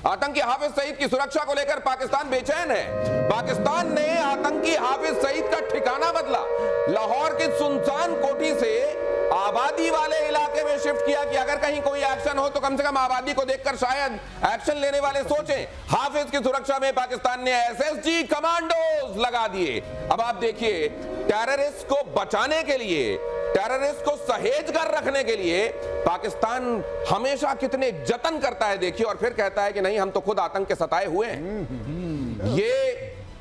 आतंकी हाफिज सईद की सुरक्षा को लेकर पाकिस्तान बेचैन है। पाकिस्तान ने आतंकी हाफिज सईद का ठिकाना बदला, लाहौर की सुनसान कोठी से आबादी वाले इलाके में शिफ्ट किया कि अगर कहीं कोई एक्शन हो तो कम से कम आबादी को देखकर शायद एक्शन लेने वाले सोचें। हाफिज की सुरक्षा में पाकिस्तान ने एसएसजी कमांडोज लगा दिए। अब आप देखिए, टेररिस्ट को बचाने के लिए, टेररिस्ट को सहेज कर रखने के लिए पाकिस्तान हमेशा कितने जतन करता है देखिए, और फिर कहता है कि नहीं हम तो खुद आतंक के सताए हुए हैं।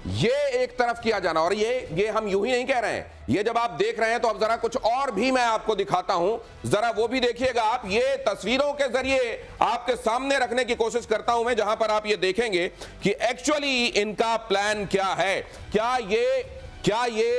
ये एक तरफ किया जाना, और ये हम यूं ही नहीं कह रहे हैं, ये जब आप देख रहे हैं तो अब जरा कुछ और भी मैं आपको दिखाता हूं, जरा वो भी देखिएगा आप। ये तस्वीरों के जरिए आपके सामने रखने की कोशिश करता हूं मैं, जहां पर आप ये देखेंगे कि एक्चुअली इनका प्लान क्या है। क्या ये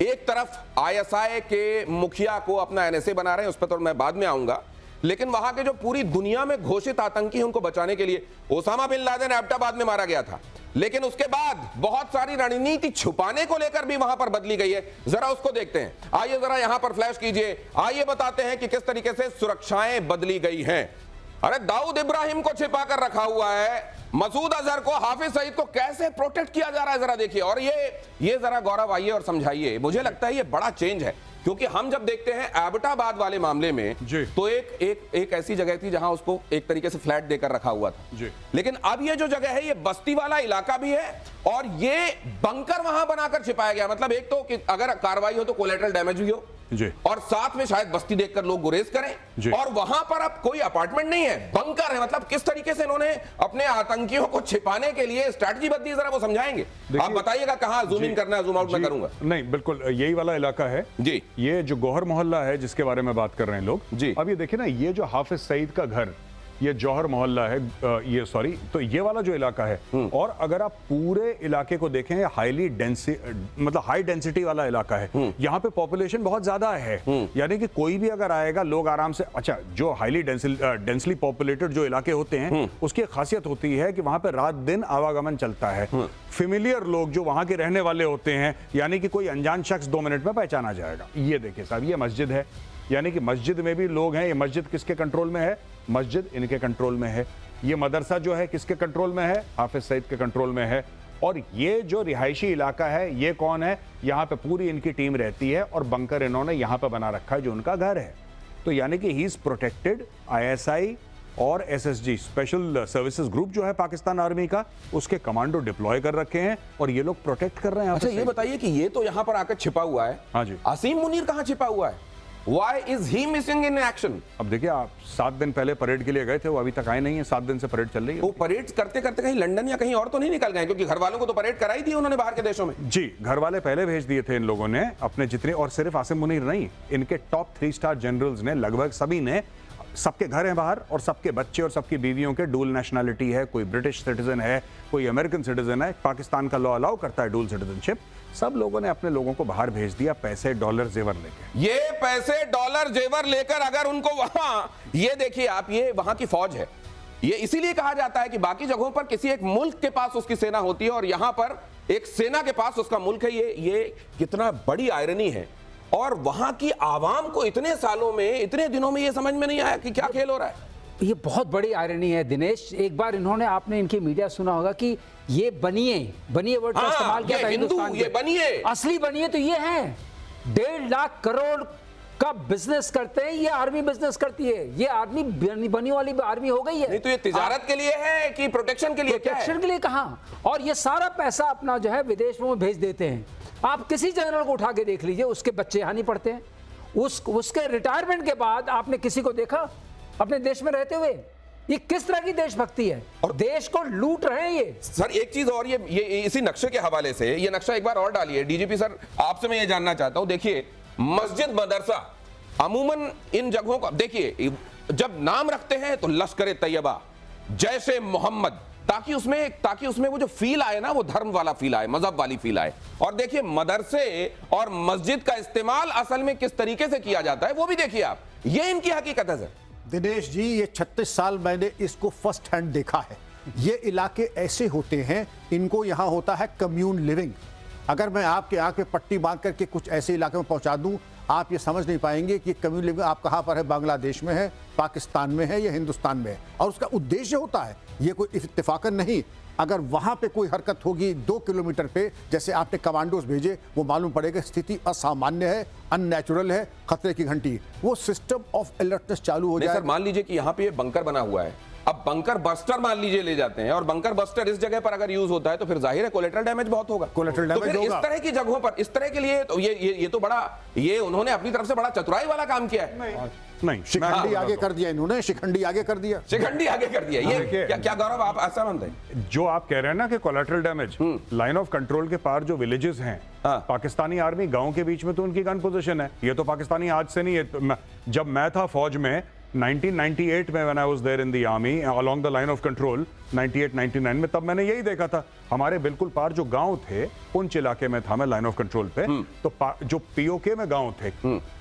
एक तरफ आईएसआई के मुखिया को अपना एनएसए बना रहे हैं, उस पर तो मैं बाद में आऊंगा, लेकिन वहां के जो पूरी दुनिया में घोषित आतंकी हैं उनको बचाने के लिए, ओसामा बिन लादेन एबटाबाद में मारा गया था, लेकिन उसके बाद बहुत सारी रणनीति छुपाने को लेकर भी वहां पर बदली गई है। जरा उसको देखते हैं, आइए जरा यहां पर फ्लैश कीजिए, आइए बताते हैं कि किस तरीके से सुरक्षाएं बदली गई हैं। अरे दाऊद इब्राहिम को छिपा कर रखा हुआ है, मसूद अजहर को, हाफिज सईद को कैसे प्रोटेक्ट किया जा रहा है जरा देखिए। और ये जरा गौरव आइए और समझाइए, मुझे लगता है ये बड़ा चेंज है, क्योंकि हम जब देखते हैं एबटाबाद वाले मामले में तो एक ऐसी जगह थी जहां उसको एक तरीके से फ्लैट देकर रखा हुआ था, लेकिन अब ये जो जगह है ये बस्ती वाला इलाका भी है और ये बंकर वहां बनाकर छिपाया गया। मतलब एक तो कि अगर कार्रवाई हो तो कोलेटरल डैमेज भी हो, और साथ में शायद बस्ती देखकर लोग गुरेज करें, और वहां पर अब कोई अपार्टमेंट नहीं है, बंकर है। मतलब किस तरीके से इन्होंने अपने आतंकियों को छिपाने के लिए स्ट्रैटेजी बदली, जरा वो समझाएंगे। आप बताइएगा कहां जूम इन करना है, जूम आउट मैं करूंगा। नहीं, बिल्कुल यही वाला इलाका है जी, ये जो गौहर मोहल्ला है जिसके बारे में बात कर रहे हैं लोग जी। अब ये देखिए ना, ये जो हाफिज सईद का घर, ये जौहर मोहल्ला है, ये सॉरी, तो ये वाला जो इलाका है, और अगर आप पूरे इलाके को देखें, मतलब हाई डेंसिटी वाला इलाका है, यहाँ पे पॉपुलेशन बहुत ज्यादा है, यानी कि कोई भी अगर आएगा लोग आराम से, अच्छा जो हाईली डेंसली पॉपुलेटेड जो इलाके होते हैं उसकी खासियत होती है कि वहां पे रात दिन आवागमन चलता है। फेमिलियर लोग जो वहां के रहने वाले होते हैं, यानी कि कोई अनजान शख्स 2 मिनट में पहचाना जाएगा। ये देखिए साहब, ये मस्जिद है, यानी कि मस्जिद में भी लोग हैं। ये मस्जिद किसके कंट्रोल में है? मस्जिद इनके कंट्रोल में है। ये मदरसा जो है किसके कंट्रोल में है? हाफिज सईद के कंट्रोल में है। और ये जो रिहायशी इलाका है, ये कौन है? यहाँ पे पूरी इनकी टीम रहती है और बंकर इन्होंने यहाँ पे बना रखा है जो उनका घर है। तो यानी कि ही इज प्रोटेक्टेड। आईएसआई और एसएसजी स्पेशल सर्विसेज ग्रुप जो है पाकिस्तान आर्मी का, उसके कमांडो डिप्लॉय कर रखे हैं और ये लोग प्रोटेक्ट कर रहे हैं। अच्छा ये बताइए कि ये तो यहाँ पर आकर छिपा हुआ है, हाँ जी, असीम मुनीर कहाँ छिपा हुआ है? Why is he missing in action? अब देखिए, आप 7 दिन पहले परेड के लिए गए थे, वो अभी तक आए नहीं है। 7 दिन से परेड चल रही है। वो परेड करते करते कहीं लंदन या कहीं और तो नहीं निकल गए? क्योंकि घर वालों को तो परेड कराई थी उन्होंने बाहर के देशों में। जी, घर वाले पहले भेज दिए थे इन लोगों ने अपने जितने, और सिर्फ आसिम मुनीर नहीं, इनके टॉप 3 स्टार जनरल्स ने, लगभग सभी ने, सबके घर हैं बाहर और सबके बच्चे और सबकी बीवियों के डुअल नेशनैलिटी है, कोई ब्रिटिश सिटीजन है, कोई अमेरिकन सिटीजन है, पाकिस्तान का लॉ अलाउ करता है डुअल सिटीजनशिप। सब लोगों ने अपने लोगों को बाहर भेज दिया पैसे, डॉलर, जेवर लेकर। ये पैसे, डॉलर, जेवर लेकर अगर उनको वहां, ये देखिए आप, ये वहां की फौज है। ये इसीलिए कहा जाता है कि बाकी जगहों पर किसी एक मुल्क के पास उसकी सेना होती है और यहां पर एक सेना के पास उसका मुल्क है। ये कितना बड़ी आयरनी है। और वहां की आवाम को इतने सालों में, इतने दिनों में ये समझ में नहीं आया कि क्या खेल हो रहा है। ये बहुत बड़ी आयरनी है दिनेश। एक बार इन्होंने, आपने इनकी मीडिया सुना होगा कि ये बनिए वर्ड का इस्तेमाल किया था हिंदुस्तान, ये बनिए, असली बनिए तो ये हैं। 1.5 लाख करोड़ का बिजनेस करते हैं, ये आर्मी बिजनेस करती है। ये आर्मी बनी वाली आर्मी हो गई है। नहीं तो ये तिजारत के लिए है कि प्रोटेक्शन के लिए? प्रोटेक्शन के लिए कहाँ। और ये सारा पैसा अपना जो है विदेश में भेज देते हैं। आप किसी जनरल को उठा के देख लीजिए, उसके बच्चे यहाँ नहीं पढ़ते हैं। उसके रिटायरमेंट के बाद आपने किसी को देखा अपने देश में रहते हुए? ये किस तरह की देशभक्ति है? और देश को लूट रहे हैं ये। सर एक चीज और, ये इसी नक्शे के हवाले से, ये नक्शा एक बार और डालिए डीजीपी सर, आपसे मैं ये जानना चाहता हूं। देखिए मस्जिद, मदरसा, अमूमन इन जगहों का देखिए, जब नाम रखते हैं तो लश्कर तैयबा, जैशे मोहम्मद, ताकि उसमें वो जो फील आए ना, वो धर्म वाला फील आए, मजहब वाली फील आए। और देखिए मदरसे और मस्जिद का इस्तेमाल असल में किस तरीके से किया जाता है वो भी देखिए आप। ये इनकी हकीकत है सर। दिनेश जी, ये 36 साल मैंने इसको फर्स्ट हैंड देखा है। ये इलाके ऐसे होते हैं, इनको यहाँ होता है कम्यून लिविंग। अगर मैं आपके आंख पे पट्टी बांध करके कुछ ऐसे इलाके में पहुंचा दूं, आप ये समझ नहीं पाएंगे कि कम्युनिज्म आप कहाँ पर है, बांग्लादेश में है, पाकिस्तान में है या हिंदुस्तान में है, और उसका उद्देश्य होता है, ये कोई इत्तेफाकन नहीं। अगर वहां पे कोई हरकत होगी 2 किलोमीटर पे, जैसे आपने कमांडोज भेजे, वो मालूम पड़ेगा स्थिति असामान्य है, अननेचुरल है, खतरे की घंटी, वो सिस्टम ऑफ अलर्टनेस चालू हो जाए। सर मान लीजिए कि यहाँ पे ये बंकर बना हुआ है, अब बंकर बस्टर मान लीजिए ले जाते हैं, और बंकर बस्टर इस जगह पर अगर यूज होता है तो फिर जाहिर है कोलेटरल डैमेज बहुत होगा। कोलेटरल तो डैमेज फिर होगा। इस तरह की जगहों पर, इस तरह के लिए तो ये तो बड़ा, ये उन्होंने अपनी तरफ से बड़ा चतुराई वाला काम किया है। नहीं, शिखंडी आगे कर दिया इन्होंने, शिखंडी आगे कर दिया, शिखंडी आगे कर दिया। ये क्या गौरव आप असहमत हैं? जो आप कह रहे हैं ना कि collateral damage, line of control के पार जो विलेजेस हैं, पाकिस्तानी आर्मी गांव के बीच में तो उनकी गन पोजीशन है। ये तो पाकिस्तानी आज से नहीं है, जब मैं था फौज में 1998 में, when I was there in the army along the line of control 98-99 में, तब मैंने यही देखा था। हमारे बिल्कुल पार जो गांव थे, पुंछ इलाके में था मैं लाइन ऑफ कंट्रोल पे, तो जो पीओके में गांव थे,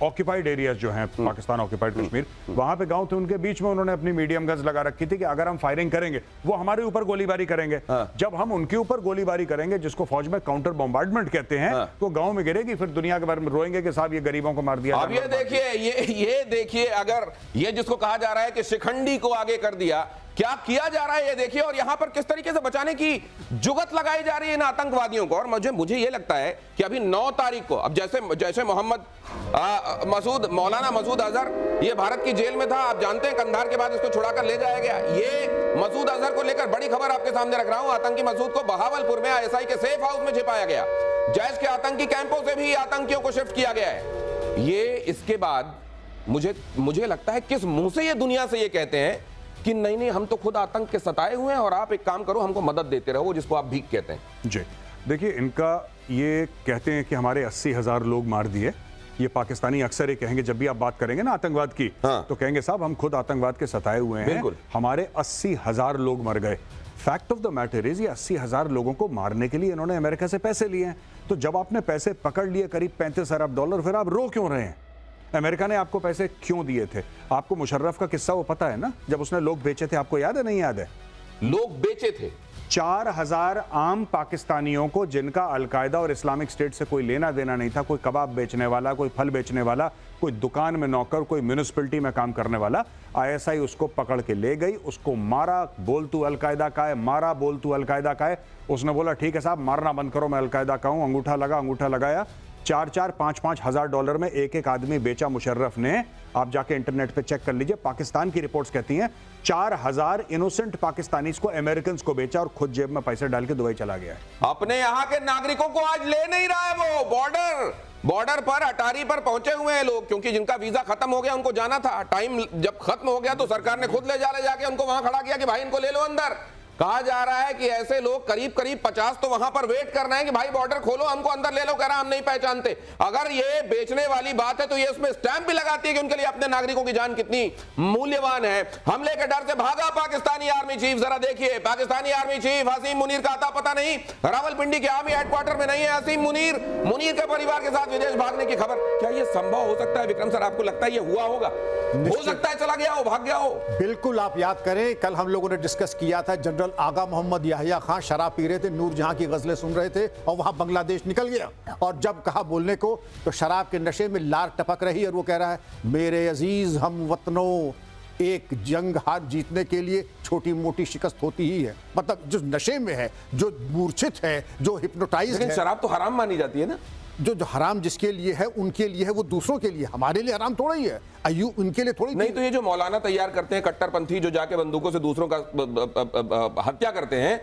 ऑक्यूपाइड एरियाज जो हैं, पाकिस्तान ऑक्यूपाइड कश्मीर, वहां पे गांव थे, उनके बीच में उन्होंने अपनी मीडियम गन्स लगा रखी थी कि अगर हम फायरिंग करेंगे वो हमारे ऊपर गोलीबारी करेंगे। जब हम उनके ऊपर गोलीबारी करेंगे, जिसको फौज में काउंटर बॉम्बार्डमेंट कहते हैं, तो गांव में गिरेगी, फिर दुनिया के बारे में रोएंगे कि साहब ये गरीबों को मार दिया। अब ये देखिए अगर ये जिसको कहा जा रहा है कि शिखंडी को आगे कर दिया, क्या किया जा रहा है ये देखिए, और यहां पर किस तरीके से बचाने की जुगत लगाई जा रही है इन आतंकवादियों को। और मुझे ये लगता है कि अभी 9 तारीख को, अब जैसे मौलाना मसूद अजहर ये भारत की जेल में था, आप जानते हैं कंधार के बाद इसको छुड़ाकर ले जाया गया। ये मसूद अजहर को लेकर बड़ी खबर आपके सामने रख रहा हूं। आतंकी मसूद को बहावलपुर में ISI के सेफ हाउस में छिपाया गया, जैश के आतंकी कैंपों से भी आतंकियों को शिफ्ट किया गया है। ये इसके बाद मुझे लगता है किस मुंह से ये दुनिया से ये कहते हैं कि नहीं हम तो खुद आतंक के सताए हुए हैं, और आप एक काम करो, हमको मदद देते रहो, जिसको आप भीख कहते हैं। जी देखिए, इनका ये कहते हैं कि हमारे 80,000 लोग मार दिए। ये पाकिस्तानी अक्सर ये कहेंगे, जब भी आप बात करेंगे ना आतंकवाद की, तो कहेंगे साहब हम खुद आतंकवाद के सताए हुए हैं, हमारे 80,000 लोग मर गए। Fact of the matter is, ये 80,000 लोगों को मारने के लिए इन्होंने अमेरिका से पैसे लिए हैं। तो जब आपने पैसे पकड़ लिए करीब $35 अरब, फिर आप रो क्यों रहे हैं? अमेरिका ने आपको पैसे क्यों दिए थे? आपको मुशर्रफ का किस्सा वो पता है ना, जब उसने लोग बेचे थे, आपको याद है नहीं याद है? लोग बेचे थे 4,000 आम पाकिस्तानियों को, जिनका अलकायदा और इस्लामिक स्टेट से कोई लेना देना नहीं था, कोई कबाब बेचने वाला, कोई फल बेचने वाला, कोई दुकान में नौकर, कोई म्यूनिसिपैलिटी में काम करने वाला। ISI उसको पकड़ के ले गई, उसको मारा, बोल तू अलकायदा का है, मारा, बोल तू अलकायदा का है। उसने बोला ठीक है साहब मारना बंद करो, मैं अलकायदा का हूं। अंगूठा लगाया, 4-4, 5-5 हजार डॉलर में एक आदमी बेचा मुशर्रफ ने। आप जाके इंटरनेट पे चेक कर लीजिए, पाकिस्तान की रिपोर्ट्स कहती हैं 4,000 इनोसेंट पाकिस्तानीज को अमेरिकन को बेचा, और खुद जेब में पैसे डाल के दुबई चला गया है। अपने यहाँ के नागरिकों को आज ले नहीं रहा है वो। बॉर्डर पर, अटारी पर पहुंचे हुए हैं लोग, क्योंकि जिनका वीजा खत्म हो गया उनको जाना था, टाइम जब खत्म हो गया तो सरकार ने खुद ले जाके उनको वहां खड़ा किया कि भाई इनको ले लो अंदर। कहा जा रहा है कि ऐसे लोग करीब 50 तो वहां पर वेट कर रहे हैं कि भाई बॉर्डर खोलो, हमको अंदर ले लो। कह रहा हम नहीं पहचानते। अगर ये बेचने वाली बात है तो ये उसमें स्टैंप भी लगाती है कि उनके लिए अपने नागरिकों की जान कितनी मूल्यवान है। हमले के डर से भागा पाकिस्तानी आर्मी चीफ। जरा देखिए, पाकिस्तानी आर्मी चीफ हसीम मुनीर का आता पता नहीं, रावलपिंडी के आर्मी हेडक्वार्टर में नहीं है हसीम मुनीर के परिवार के साथ विदेश भागने की खबर। क्या ये संभव हो सकता है विक्रम सर? आपको लगता है ये हुआ होगा? हो सकता है चला गया हो, भाग गया हो। बिल्कुल, आप याद करें कल हम लोगों ने डिस्कस किया था, जनरल आगा मोहम्मद याहिया खान शराब पी रहे थे, नूरजहां की गजलें सुन रहे थे, और वहां बांग्लादेश निकल गया। और जब कहा बोलने को तो शराब के नशे में लार टपक रही, और वो कह रहा है मेरे अजीज हम वतनों, एक जंग हार जीतने के लिए छोटी मोटी शिकस्त होती ही है। मतलब जो नशे में है, जो मूर्छित है, जो हिप्नोटाइज है। शराब तो हराम मानी जाती है ना। जो हराम जिसके लिए है उनके लिए है, वो दूसरों के लिए, हमारे लिए हराम थोड़ा ही है, अय्यूब उनके लिए थोड़ी नहीं। तो ये जो मौलाना तैयार करते हैं कट्टरपंथी, जो जाके बंदूकों से दूसरों का हत्या करते हैं,